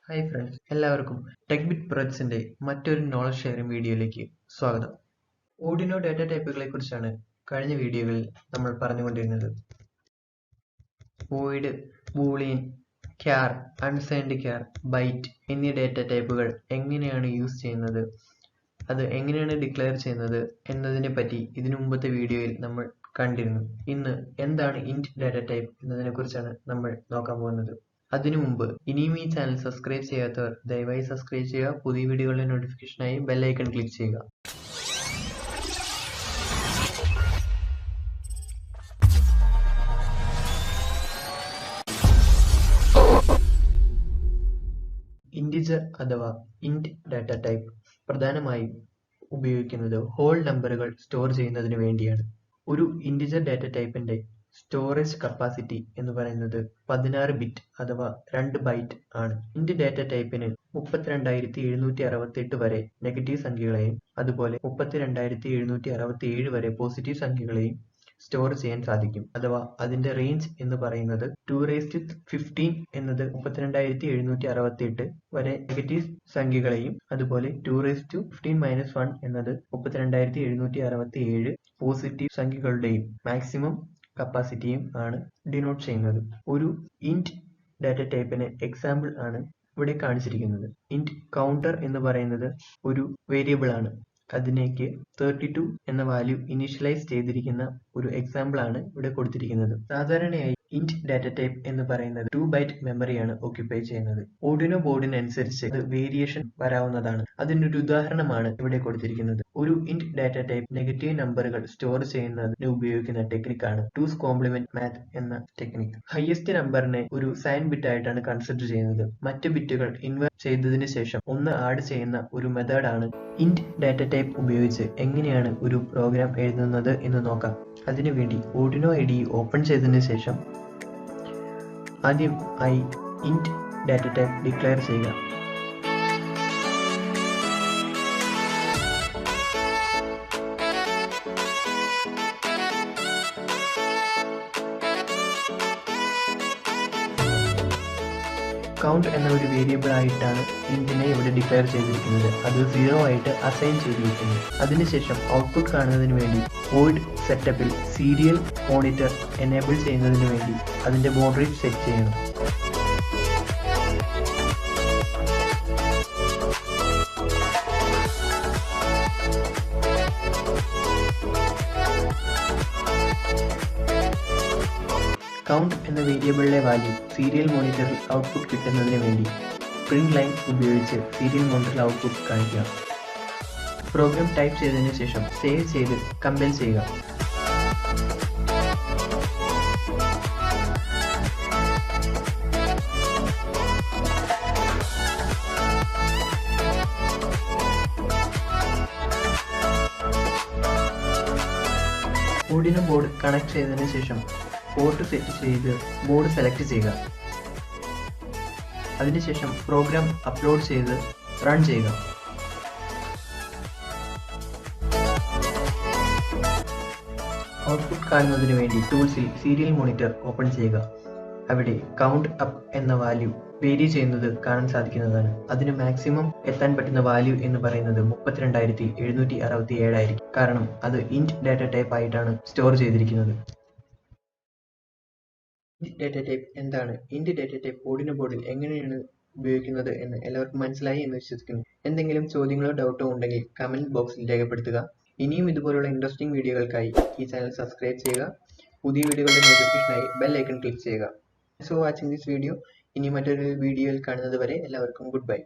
Hi friends, എല്ലാവർക്കും ടെക്ബിറ്റ് പ്രൊജക്ട്സിന്റെ മറ്റൊരു knowledge sharing വീഡിയോയിലേക്ക് സ്വാഗതം. ഓർഡിനോ ഡാറ്റ ടൈപ്പുകളെ കുറിച്ചാണ് കഴിഞ്ഞ വീഡിയോകളിൽ നമ്മൾ പറഞ്ഞുകൊണ്ടിരുന്നത്. Void, boolean, char, unsigned char, byte എന്നീ ഡാറ്റ ടൈപ്പുകൾ എങ്ങനെയാണ് യൂസ് ചെയ്യുന്നത്, അത് എങ്ങനെയാണ് ഡിക്ലെയർ ചെയ്യുന്നത് എന്നതിനെ പറ്റി ഇതിനു മുമ്പത്തെ വീഡിയോയിൽ നമ്മൾ കണ്ടിരുന്നു. ഇന്ന് എന്താണ് ഇന്റ് ഡാറ്റ ടൈപ്പ് എന്നതിനെ കുറിച്ചാണ് നമ്മൾ നോക്കാൻ പോകുന്നത്. അതിനു മുമ്പ് ഇനിയും ഈ ചാനൽ സബ്സ്ക്രൈബ് ചെയ്യാത്തവർ ദയവായി സബ്സ്ക്രൈബ് ചെയ്യുക. പുതിയ വീഡിയോകളുടെ നോട്ടിഫിക്കേഷനായി ബെൽ ഐക്കൺ ക്ലിക്ക് ചെയ്യുക. ഇൻറ്റിജർ അഥവാ ഇന്റ് ഡാറ്റ ടൈപ്പ് പ്രധാനമായും ഉപയോഗിക്കുന്നത് ഹോൾ നമ്പറുകൾ സ്റ്റോർ ചെയ്യുന്നതിന് വേണ്ടിയാണ്. ഒരു ഇൻറ്റിജർ ഡാറ്റ ടൈപ്പിന്റെ സ്റ്റോറേജ് കപ്പാസിറ്റി എന്ന് പറയുന്നത് 16 ബിറ്റ് അഥവാ 2 ബൈറ്റ് ആണ്. ഇന്റ് ഡാറ്റ ടൈപ്പിന് 32,768 വരെ നെഗറ്റീവ് സംഖ്യകളെയും അതുപോലെ 32,767 വരെ പോസിറ്റീവ് സംഖ്യകളെയും സ്റ്റോർ ചെയ്യാൻ സാധിക്കും. അഥവാ അതിന്റെ റേഞ്ച് എന്ന് പറയുന്നത് 2⁻15 എന്നത് 32,768 വരെ നെഗറ്റീവ് സംഖ്യകളെയും അതുപോലെ 2⁻15-1 എന്നത് 32,767 പോസിറ്റീവ് സംഖ്യകളുടെയും മാക്സിമം കപ്പാസിറ്റിയും ആണ് ഡിനോട്ട് ചെയ്യുന്നത്. ഒരു ഇന്റ് ഡാറ്റ ടൈപ്പിന് എക്സാമ്പിൾ ആണ് ഇവിടെ കാണിച്ചിരിക്കുന്നത്. ഇന്റ് കൗണ്ടർ എന്ന് പറയുന്നത് ഒരു വേരിയബിൾ ആണ്. അതിലേക്ക് 32 എന്ന വാല്യൂ ഇനീഷ്യലൈസ് ചെയ്തിരിക്കുന്ന ഒരു എക്സാമ്പിൾ ആണ് ഇവിടെ കൊടുത്തിരിക്കുന്നത്. സാധാരണയായി ഇന്റ് ഡാറ്റ ടൈപ്പ് എന്ന് പറയുന്നത് 2 ബൈറ്റ് മെമ്മറിയാണ് ഓക്യുപ്പൈ ചെയ്യുന്നത്. ഓർഡിനോ ബോർഡിനനുസരിച്ച് വേരിയേഷൻ വരാവുന്നതാണ്. അതിനൊരു ഉദാഹരണമാണ് ഇവിടെ കൊടുത്തിരിക്കുന്നത്. ഒരു ഇന്റ് ഡാറ്റ ടൈപ്പ് നെഗറ്റീവ് നമ്പറുകൾ സ്റ്റോർ ചെയ്യുന്നതിന് ഉപയോഗിക്കുന്ന ടെക്നിക്കാണ് 2's കോംപ്ലിമെന്റ് മാത്ത് എന്ന ടെക്നിക്. ഹയസ്റ്റ് നമ്പറിനെ ഒരു സൈൻ ബിറ്റ് ആയിട്ടാണ് കൺസിഡർ ചെയ്യുന്നത്. മറ്റ് ബിറ്റുകൾ ഇൻവേർട്ട് ചെയ്തതിനു ശേഷം 1 ആഡ് ചെയ്യുന്ന ഒരു മെത്തേഡാണ്. ഇന്റ് ഡാറ്റ ടൈപ്പ് ഉപയോഗിച്ച് എങ്ങനെയാണ് ഒരു പ്രോഗ്രാം എഴുതുന്നത് എന്ന് നോക്കാം. അതിനുവേണ്ടി ഓർഡിനോ IDE ഓപ്പൺ ചെയ്തതിനു ശേഷം ആദ്യം ഇന്റ് ഡാറ്റ ടൈപ്പ് ഡിക്ലെയർ ചെയ്യുക. കൗണ്ട് എന്ന ഒരു വേരിയബിൾ ആയിട്ടാണ് ഇന്റിനെ ഇവിടെ ഡിക്ലെയർ ചെയ്തിരിക്കുന്നത്. അത് 0 ആയിട്ട് അസൈൻ ചെയ്തിരിക്കുന്നു. അതിനുശേഷം ഔട്ട്പുട്ട് കാണുന്നതിന് വേണ്ടി വോയിഡ് സെറ്റപ്പിൽ സീരിയൽ മോണിറ്റർ എനേബിൾ ചെയ്യുന്നതിന് വേണ്ടി അതിന്റെ ബോഡ് റേറ്റ് സെറ്റ് ചെയ്യണം. കൗണ്ട് എന്ന വേരിയബിളിലെ വാല്യൂ സീരിയൽ മോണിറ്ററിൽ ഔട്ട്പുട്ട് കിട്ടുന്നതിന് വേണ്ടി പ്രിന്റ് ലൈൻ ഉപയോഗിച്ച് സീരിയൽ മോണിറ്ററിൽ ഔട്ട്പുട്ട് കാണിക്കുക. പ്രോഗ്രാം ടൈപ്പ് ചെയ്തതിനു ശേഷം സേവ് ചെയ്ത് കമ്പൈൽ ചെയ്യുക. ഓർഡിനോ ബോർഡ് കണക്ട് ചെയ്തതിനു ശേഷം പോർട്ട് സെറ്റ് ചെയ്ത് ബോർഡ് സെലക്ട് ചെയ്യുക. അതിനുശേഷം പ്രോഗ്രാം അപ്ലോഡ് ചെയ്ത് റൺ ചെയ്യുക. ഔട്ട്പുട്ട് കാണുന്നതിന് വേണ്ടി ടൂൾസിൽ സീരിയൽ മോണിറ്റർ ഓപ്പൺ ചെയ്യുക. അവിടെ കൗണ്ട് അപ്പ് എന്ന വാല്യൂ വേരി ചെയ്യുന്നത് കാണാൻ സാധിക്കുന്നതാണ്. അതിന് മാക്സിമം എത്താൻ പറ്റുന്ന വാല്യൂ എന്ന് പറയുന്നത് 32,767 ആയിരിക്കും. കാരണം അത് ഇന്റ് ഡാറ്റ ടൈപ്പ് ആയിട്ടാണ് സ്റ്റോർ ചെയ്തിരിക്കുന്നത്. ഇന്റ് ഡാറ്റ ടൈപ്പ് എന്താണ്, ഇന്റ് ഡാറ്റ ടൈപ്പ് ഓർഡിനോ ബോർഡിൽ എങ്ങനെയാണ് ഉപയോഗിക്കുന്നത് എന്ന് എല്ലാവർക്കും മനസ്സിലായി എന്ന് വിശ്വസിക്കുന്നു. എന്തെങ്കിലും ചോദ്യങ്ങളോ ഡൗട്ടോ ഉണ്ടെങ്കിൽ കമന്റ് ബോക്സിൽ രേഖപ്പെടുത്തുക. ഇനിയും ഇതുപോലുള്ള ഇൻട്രസ്റ്റിംഗ് വീഡിയോകൾക്കായി ഈ ചാനൽ സബ്സ്ക്രൈബ് ചെയ്യുക. പുതിയ വീഡിയോകളുടെ നോട്ടിഫിക്കേഷനായി ബെൽ ഐക്കൺ ക്ലിക്ക് ചെയ്യുക. So watching this video. ഇനി മറ്റൊരു വീഡിയോയിൽ കാണുന്നത് വരെ എല്ലാവർക്കും ഗുഡ് ബൈ.